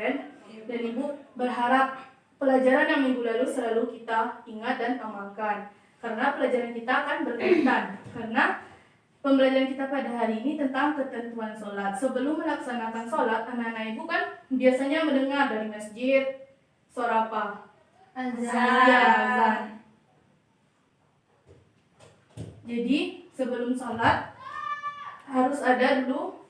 pesantren, dan Ibu berharap pelajaran yang minggu lalu selalu kita ingat dan amalkan. Karena pelajaran kita akan berkaitan. Karena pembelajaran kita pada hari ini tentang ketentuan sholat. Sebelum melaksanakan sholat, anak-anak Ibu kan biasanya mendengar dari masjid suara apa? Azan. Jadi sebelum sholat harus ada dulu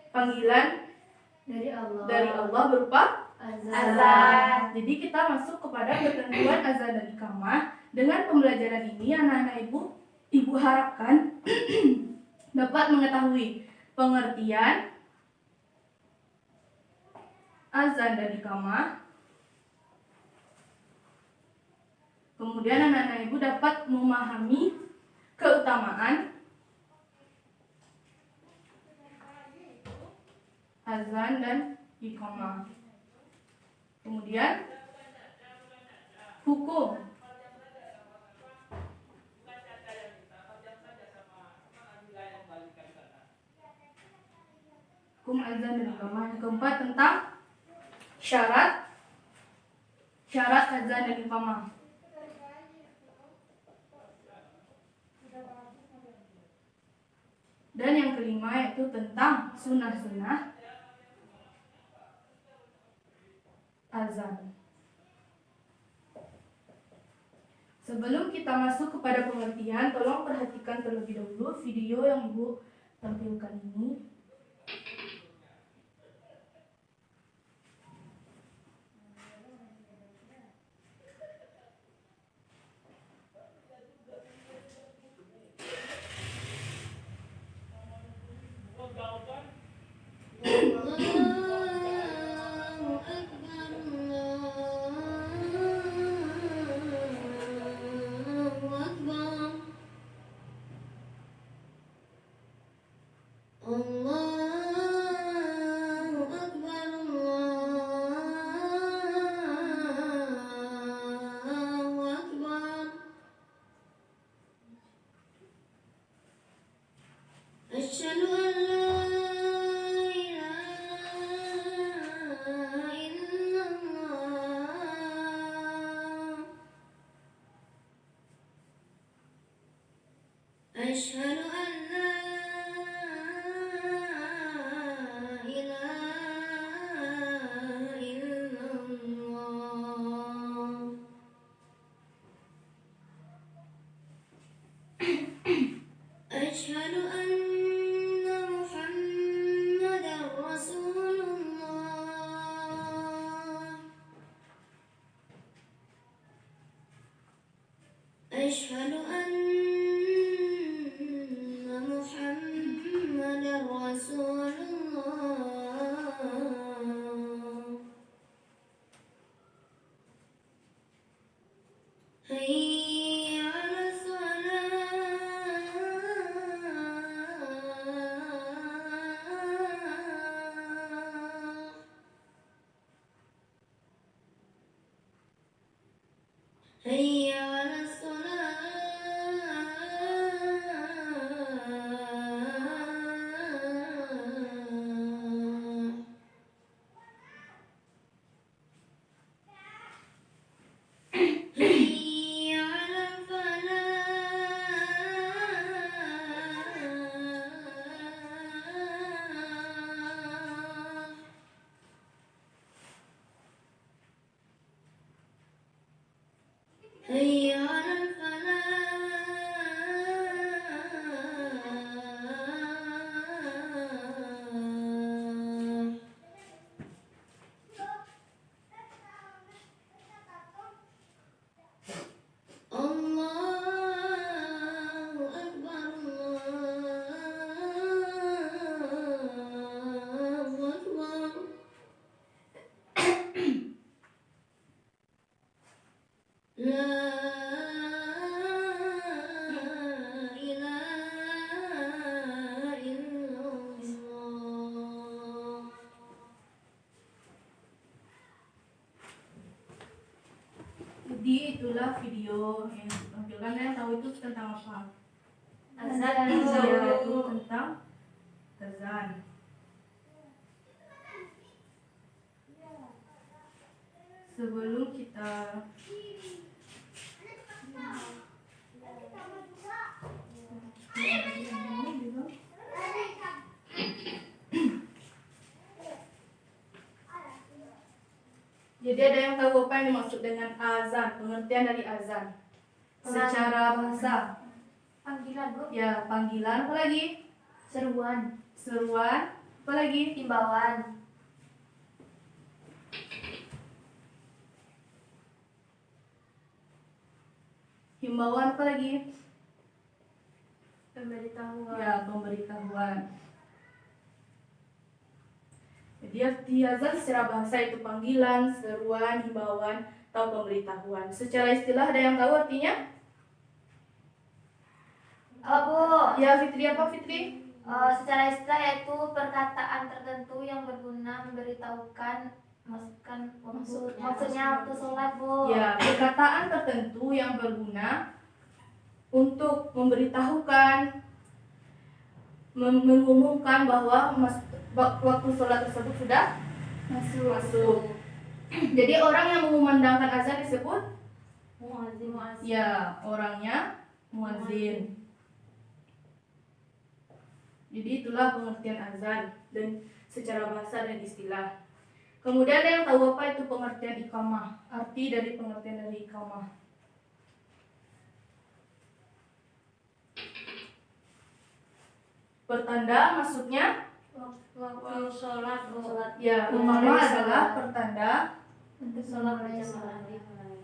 panggilan dari Allah berupa azan. Jadi kita masuk kepada ketentuan azan dan iqamah. Dengan pembelajaran ini anak-anak Ibu harapkan dapat mengetahui pengertian azan dan iqamah. Kemudian anak-anak Ibu dapat memahami keutamaan azan dan iqamah. Kemudian hukum azan dan iqamah. Yang keempat tentang syarat azan dan iqamah. Dan yang kelima yaitu tentang sunnah-sunnah azan. Sebelum kita masuk kepada pengertian, tolong perhatikan terlebih dahulu video yang Ibu tampilkan ini. أشهد أن لا إله إلا الله. أشهد أن محمدا رسول الله. أشهد أن رسول الله. حي على الصلاة. حي على الصلاة. حي على Jadi itulah video yang ditampilkan. Yang tahu itu tentang apa? Azan. Itu tentang azan. sebelum kita jadi ada yang tahu apa yang dimaksud dengan azan, pengertian dari azan secara bahasa? Panggilan, Bu. Ya, panggilan, apa lagi? Seruan. Seruan, apa lagi? Himbauan. Himbauan, apa lagi? Pemberitahuan. Ya, pemberitahuan. Jadi arti azan secara bahasa itu panggilan, seruan, himbauan, atau pemberitahuan. Secara istilah ada yang tahu artinya? Oh, Bu. Ya, Fitri, apa Fitri? Secara istilah yaitu perkataan tertentu yang berguna memberitahukan maksudnya waktu sholat, Bu. Ya, perkataan tertentu yang berguna untuk memberitahukan, mengumumkan bahwa waktu sholat tersebut sudah masuk. Jadi orang yang mengumandangkan azan disebut Muazzin. ya orangnya muazzin. Jadi itulah pengertian azan dan secara bahasa dan istilah. Kemudian ada yang tahu apa itu pengertian iqamah? Arti dari pengertian dari iqamah. Pertanda masuknya Waktu sholat, Bu. ya iqamah adalah pertanda Untuk Sholat memulai berjamaah sholat. dimulai.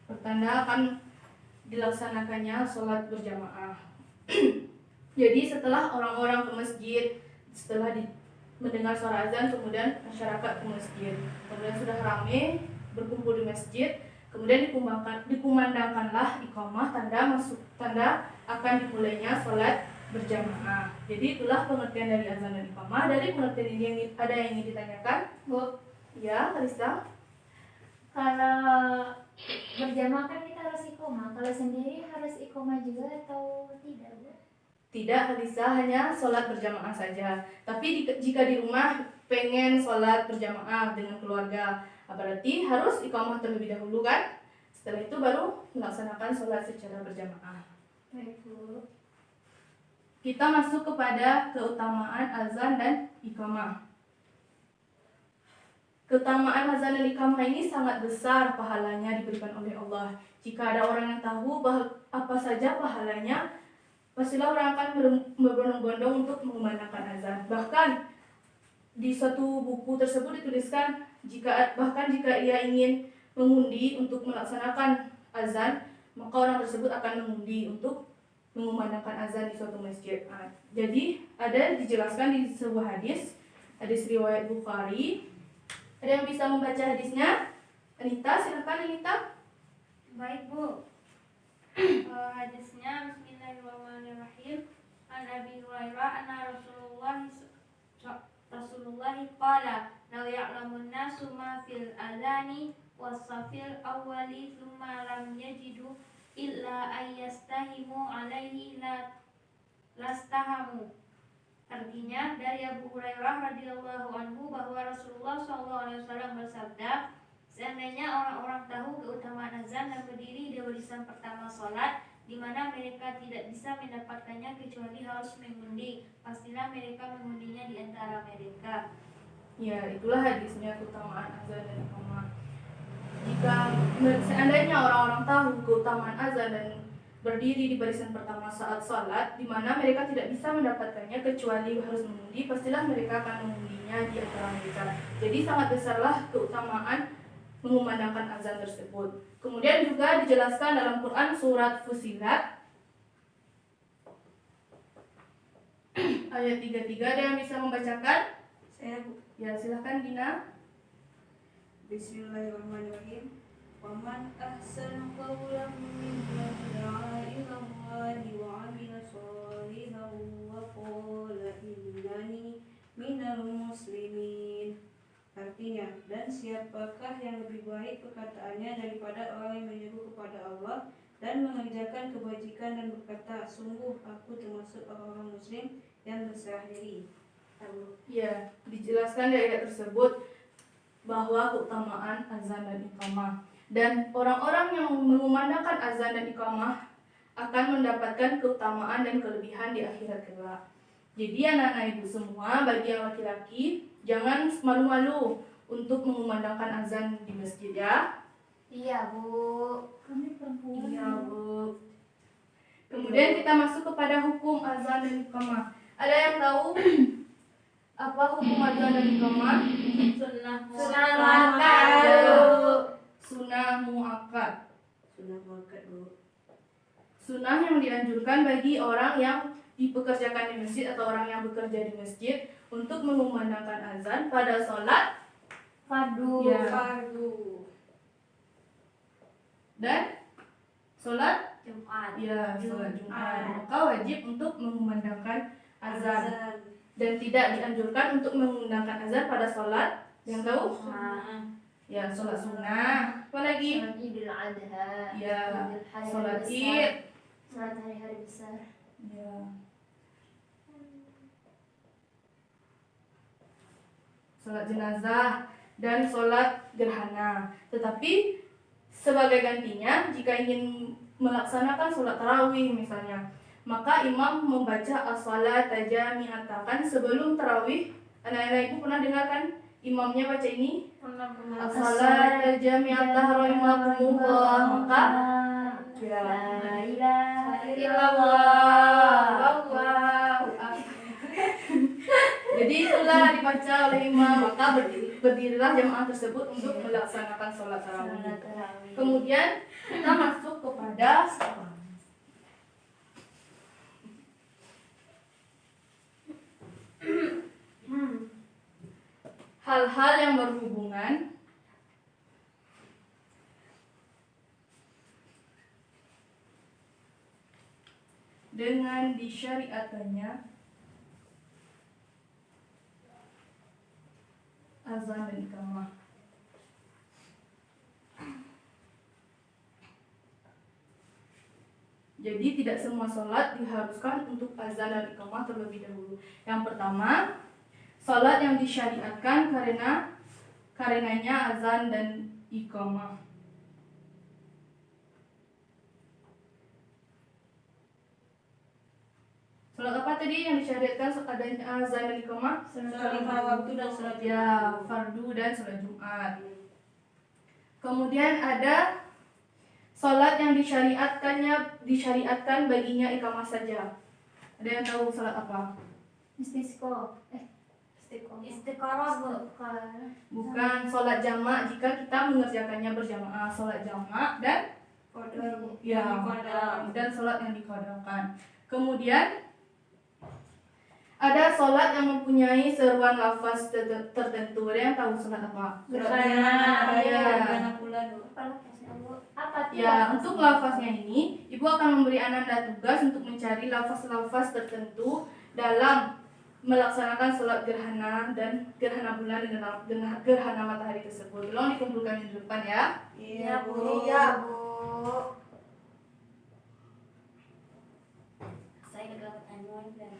pertanda akan dilaksanakannya sholat berjamaah. Jadi setelah orang-orang ke masjid, setelah mendengar suara azan, kemudian masyarakat ke masjid, kemudian sudah ramai berkumpul di masjid, kemudian dikumandangkanlah iqamah, tanda akan dimulainya sholat berjamaah. Jadi itulah pengertian dari azan dan iqamah. Dari pengertian ini ada yang ingin ditanyakan? Bu, Ya, Kalista? kalau berjamaah kan kita harus iqomah. Kalau sendiri harus iqomah juga atau tidak, Bu? Tidak, Kalista, hanya sholat berjamaah saja. Tapi jika di rumah pengen sholat berjamaah dengan keluarga, berarti harus iqamah terlebih dahulu kan? Setelah itu baru melaksanakan sholat secara berjamaah. Baik, Bu. Kita masuk kepada keutamaan azan dan iqamah. Keutamaan azan dan iqamah ini sangat besar pahalanya diberikan oleh Allah. Jika ada orang yang tahu apa saja pahalanya, pastilah orang akan berbondong-bondong untuk mengumandangkan azan. Bahkan di suatu buku tersebut dituliskan jika ia ingin mengundi untuk melaksanakan azan, maka orang tersebut akan mengundi untuk mengumandangkan azan di suatu masjid. Jadi ada dijelaskan di sebuah hadis riwayat Bukhari. Ada yang bisa membaca hadisnya? Anita, silakan Anita. Baik, Bu. Hadisnya Bismillahirrahmanirrahim. An Abi Hurairah anna Rasulullah qala law ya'lamun nasu ma fil adani was-safil awwali thumma lam yajidu illa ayyastahimu alaihi lastahamu. Artinya dari Abu Hurairah radhiyallahu anhu bahwa Rasulullah SAW bersabda, seandainya orang-orang tahu keutamaan azan dan berdiri di barisan pertama sholat, di mana mereka tidak bisa mendapatkannya kecuali harus mengundi, pastilah mereka mengundinya di antara mereka. Ya, itulah hadisnya keutamaan azan dan iqamah. Jika seandainya orang-orang tahu keutamaan azan dan berdiri di barisan pertama saat salat, di mana mereka tidak bisa mendapatkannya kecuali harus mengundi, pastilah mereka akan mengundinya di antara mereka. Jadi sangat besarlah keutamaan mengumandangkan azan tersebut. Kemudian juga dijelaskan dalam Quran surat Fussilat ayat 33. Ada yang bisa membacakan? Saya, Bu. Ya, silahkan Dina. Bismillahirrahmanirrahim. Waman ahsanu qawlan mimman da'a ila Allahi wa 'amila shalihan wa qala innani minal muslimin. Artinya, dan siapakah yang lebih baik perkataannya daripada orang yang menyeru kepada Allah dan dan mengerjakan kebajikan dan berkata, sungguh aku termasuk orang-orang muslim yang berserah diri. Ya, dijelaskan dari ayat tersebut bahwa keutamaan azan dan iqamah. Dan orang-orang yang mengumandangkan azan dan iqamah akan mendapatkan keutamaan dan kelebihan di akhirat kelak. Jadi anak-anak ibu semua, bagi yang laki-laki, jangan malu-malu untuk mengumandangkan azan di masjid ya. Iya Bu. Kami perempuan. Iya Bu. Kemudian kita masuk kepada hukum azan dan iqamah. Ada yang tahu apa hukum azan dan iqamah? Sunnah Sunnah muakkad. muakkad. Sunnah muakkad. Sunnah muakkad Bu. Sunnah yang dianjurkan bagi orang yang dipekerjakan di masjid atau orang yang bekerja di masjid untuk mengumandangkan azan pada sholat Fardu. Ya. Fardu. dan sholat Jumat. ya sholat Jumat. Jumat. Maka wajib untuk mengumandangkan azan Azan. dan tidak dianjurkan untuk mengumandangkan azan pada sholat yang tahu ya sholat sunnah. Apa lagi? Sholat Idul Adha. Ya, Idul Hari sholat besar. id. Sholat hari-hari besar. Ya. Sholat jenazah dan sholat gerhana. Tetapi sebagai gantinya, jika ingin melaksanakan sholat tarawih misalnya, maka imam membaca as-salata jami'atan. Kan sebelum tarawih, anak-anak ibu pernah dengar kan imamnya baca ini? As-salata jami'atan rahimakumullah. Maka ya, La ilaha illallah, Allahu akbar. Jadi itulah dibaca oleh imam, maka berdirilah jamaah tersebut untuk melaksanakan sholat tarawih. Sholat tarawih. Kemudian kita masuk kepada hal-hal yang berhubungan dengan disyariatkannya azan dan iqamah. Jadi tidak semua sholat diharuskan untuk azan dan iqamah terlebih dahulu. Yang pertama, sholat yang disyariatkan karenanya azan dan iqamah. Sholat apa tadi yang disyariatkan adanya azan dan iqamah? Sholat lima waktu dan sholat Ya, fardu dan sholat Jumat. Kemudian ada sholat yang disyariatkan baginya iqamah saja. Ada yang tahu sholat apa? Istisqa. Istiqoroh Bu. Bukan sholat jamak jika kita mengerjakannya berjamaah. Sholat jamak dan ya dan sholat yang diqadhakan. Kemudian ada sholat yang mempunyai seruan lafaz tertentu. Ada yang tahu sholat apa? Gerhana. Ya. Gerhana bulan Bu. Apa tuh? Ya, untuk lafaznya ini, ibu akan memberi Ananda tugas untuk mencari lafaz-lafaz tertentu dalam melaksanakan sholat gerhana dan gerhana bulan dan gerhana matahari tersebut. Tolong dikumpulkan di depan ya. Iya Bu. Iya Bu. Saya dapat anuan dan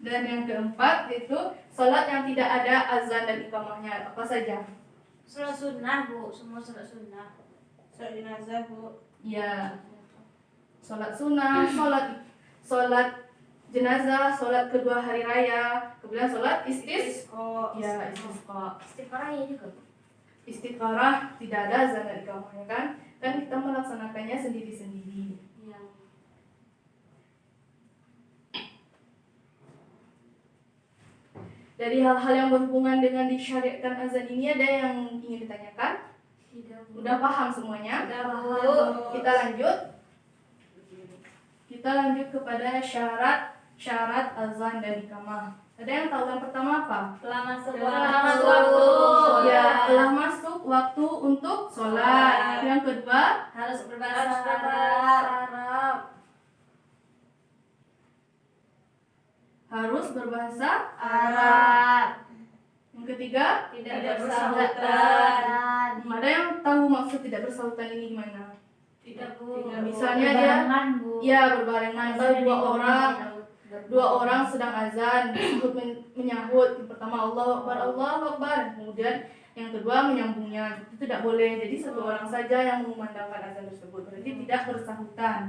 Dan yang keempat itu sholat yang tidak ada azan dan iqamahnya. Apa saja? sholat sunnah Bu, semua sholat sunnah. Sholat jenazah Bu. Ya, sholat sunnah, sholat jenazah, sholat kedua hari raya, kemudian sholat Istisqa. ya istisqa. Istiqoroh ya juga Bu. Istikharah tidak ada azan dan iqamahnya kan? Kan kita melaksanakannya sendiri-sendiri. Iya. Dari hal-hal yang berhubungan dengan disyariatkan azan ini ada yang ingin ditanyakan? Tidak Bu. Udah paham semuanya? Udah, Bu. Kita lanjut. Kita lanjut kepada syarat azan dan iqamah. Ada yang tahu yang pertama apa? Telah masuk Telah waktu. masuk. Ya, telah masuk waktu untuk sholat. Yang kedua, Harus berbahasa Arab. harus berbahasa Arab. Yang ketiga, Tidak bersahutan. ada yang tahu maksud tidak bersahutan ini gimana? Tidak Bu. Misalnya dia Berbarengan, Bu. ya berbarengan atau Azan dan dua iqamah orang berbarengan. sedang azan disebut menyahut. Yang pertama Allahu Akbar, Allahu Akbar, kemudian yang kedua menyambungnya. Itu tidak boleh. Jadi satu orang saja yang mengumandangkan azan tersebut, berarti tidak bersahutan.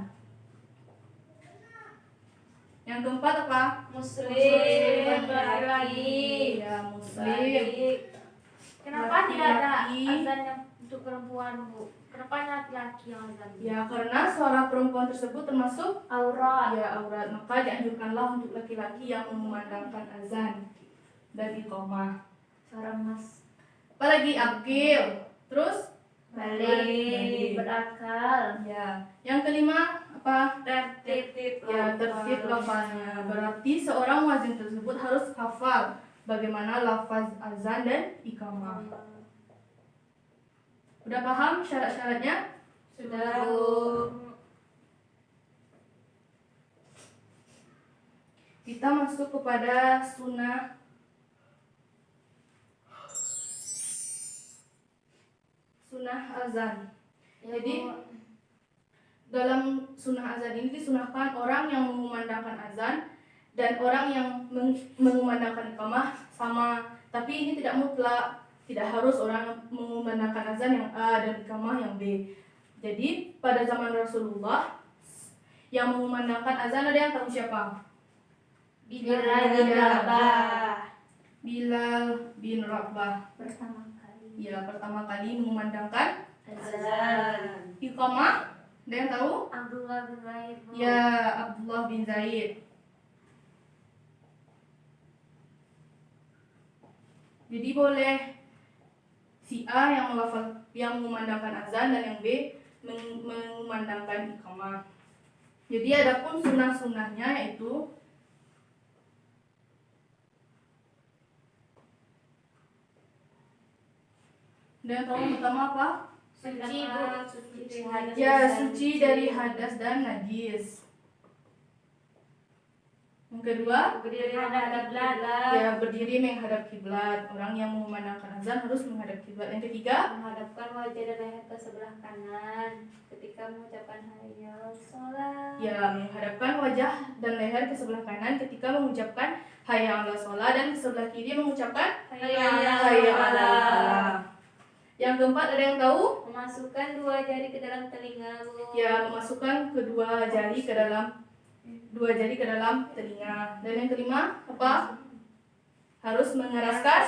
Yang keempat apa? Muslim laki-laki. Ya, muslim. Kenapa tidak ada Laki-laki. azan yang untuk perempuan Bu? Kenapa laki-laki yang azan? Ya, karena suara perempuan tersebut termasuk Aurat. ya aurat, maka dianjurkanlah untuk laki-laki yang mengumandangkan azan dan iqamah. Suara Mas. Apalagi akil, terus Balik. Berakal. ya. Yang kelima apa? Tertib. Ya, tertib lafaznya. Berarti seorang muadzin tersebut harus hafal bagaimana lafaz azan dan iqamah. Udah paham syarat-syaratnya? Sudah Bu. Kita masuk kepada sunnah azan. Jadi dalam sunnah azan ini disunahkan orang yang mengumandangkan azan dan orang yang mengumandangkan iqamah sama, tapi ini tidak mutlak, tidak harus orang mengumandangkan azan yang A dan iqamah yang B. Jadi pada zaman Rasulullah yang mengumandangkan azan ada yang tahu siapa? Bilal bin Rabah. Bilal bin Rabah. Pertama kali. Ya, pertama kali mengumandangkan Azan. iqamah. Ada yang tahu? Abdullah bin Zaid Bu. Ya, Abdullah bin Zaid. Jadi boleh si A yang mengumandangkan azan dan yang B mengumandangkan iqamah. Jadi adapun sunnah-sunnahnya yaitu dan tahu pertama apa? Suci Bu. Ya, suci dari hadas dan najis. Yang kedua, Berdiri menghadap kiblat. ya berdiri menghadap kiblat. Orang yang mengumandangkan azan harus menghadap kiblat. Yang ketiga, Menghadapkan wajah dan leher ke sebelah kanan ketika mengucapkan hayya 'alas shalah. ya menghadapkan wajah dan leher ke sebelah kanan ketika mengucapkan hayya 'alas shalah dan ke sebelah kiri mengucapkan hayya 'alal falah. Yang keempat ada yang tahu? Memasukkan dua jari ke dalam telinga Bu. Ya, memasukkan kedua jari ke dalam telinga. Dan yang kelima apa? Harus mengeraskan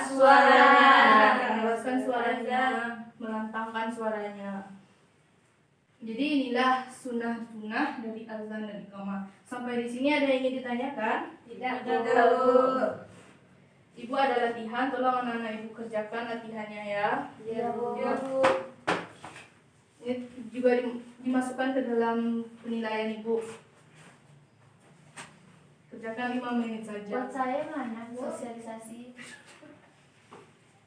suaranya, melantangkan suaranya. Jadi inilah sunnah-sunnah dari azan dan iqamah. Sampai di sini ada yang ingin ditanyakan? Tidak Tidak, Bu. Ibu ada latihan, tolong anak-anak ibu kerjakan latihannya ya. Iya Bu. Ini juga dimasukkan ke dalam penilaian ibu. Kerjakan 5 menit Buat saja. saya mana, Bu? Sosialisasi.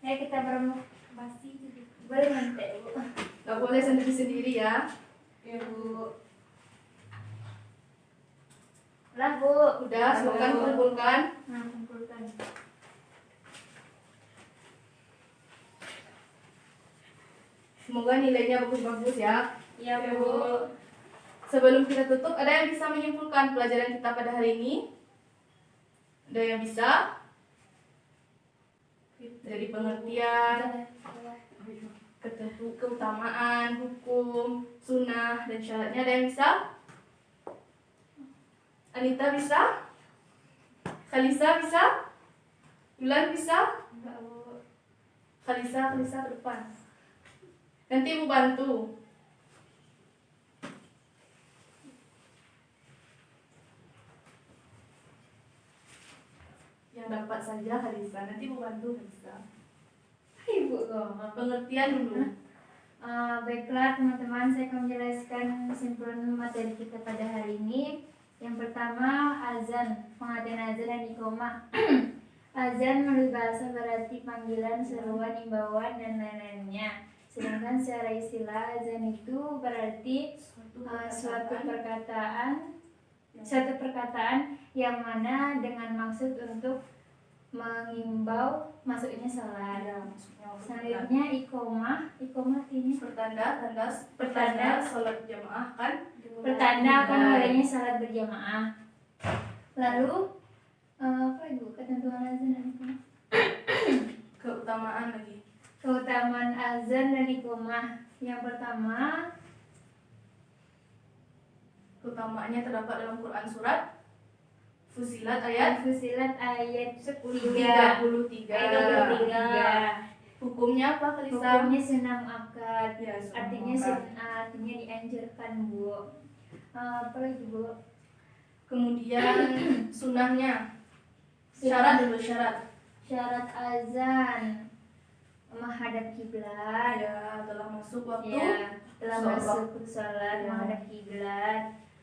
Ya kita bermotivasi juga. Boleh nanti, Bu. Gak boleh sendiri-sendiri ya. Iya Bu. Lah, Bu. Udah, silakan kumpulkan. Nah, kumpulkan. Semoga nilainya bagus-bagus ya. Iya Bu. Sebelum kita tutup, ada yang bisa menyimpulkan pelajaran kita pada hari ini? Ada yang bisa? Dari pengertian, keutamaan, hukum, sunnah, dan syaratnya ada yang bisa? Anita bisa? Kalisa bisa? Yulan bisa? Enggak Bu. Kalisa ke depan. Nanti ibu bantu. Yang dapat saja Kalisa, nanti ibu bantu Kalisa. Ibu kok. Pengertian dulu. Baiklah teman-teman, saya akan menjelaskan kesimpulan materi kita pada hari ini. Yang pertama, azan, pengertian azan dan iqamah. Azan menurut bahasa berarti panggilan, seruan, imbauan, dan lain-lainnya. Sedangkan secara istilah azan itu berarti suatu perkataan yang mana dengan maksud untuk mengimbau masuknya sholat. Ya, maksudnya waktu sholat. Selanjutnya iqomah artinya Pertanda sholat jamaah kan? pertanda akan Dimulai. mulainya sholat berjamaah. Lalu apa ibu ketentuan azan dan iqomah? Keutamaan lagi. Keutamaan azan dan iqomah. Yang pertama, Keutamaannya terdapat dalam Quran surat Fusilat ayat Fusilat ayat 33. 33. Hukumnya apa, Kalisa? Hukumnya sunnah muakkad. Ya, sunnah Artinya muakkad. artinya dianjurkan, Bu. Apa lagi, Bu? Kemudian sunnahnya. Syarat dulu, syarat. Syarat azan menghadap kiblat. Ya, telah masuk waktu. Ya, telah sholat. masuk salat Ya. menghadap kiblat,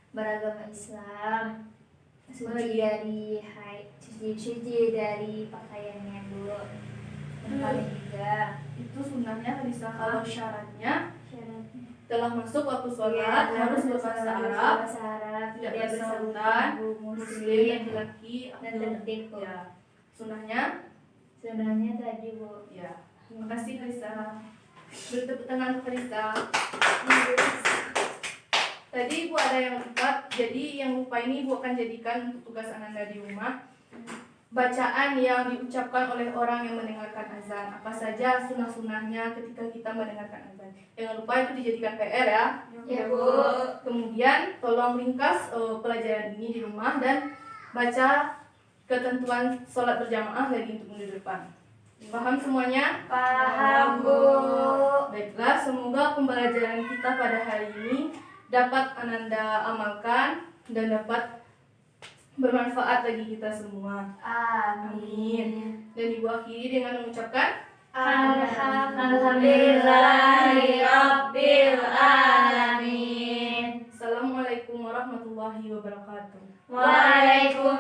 beragama Islam, suci dari suci dari pakaiannya, Bu. Yang paling tiga Itu sunnahnya Kalisa. Kalau syaratnya syaratnya. telah masuk waktu sholat, Ya, harus telah berbahasa masuk Arab, bahasa Arab, tidak tidak bersangkutan, bersangkutan muslim, muslim laki-laki, dan tertib, Bu. Ya, sunnahnya. Sebenarnya tadi, Bu. Ya, terima kasih Kalisa. Beri tepuk tangan untuk Kalisa. Tadi Ibu ada yang lupa, jadi yang lupa ini Ibu akan jadikan untuk tugas Ananda di rumah. Bacaan yang diucapkan oleh orang yang mendengarkan azan. Apa saja sunnah-sunnahnya ketika kita mendengarkan azan. Jangan lupa itu dijadikan PR ya. Ya, Bu. Kemudian tolong ringkas pelajaran ini di rumah dan baca ketentuan sholat berjamaah lagi untuk minggu depan. Paham semuanya? Paham, Bu. Baiklah, semoga pembelajaran kita pada hari ini dapat Ananda amalkan dan dapat bermanfaat bagi kita semua. Amin. Dan Ibu akhiri dengan mengucapkan Alhamdulillahirabbil alamin. Assalamualaikum warahmatullahi wabarakatuh. Waalaikumsalam.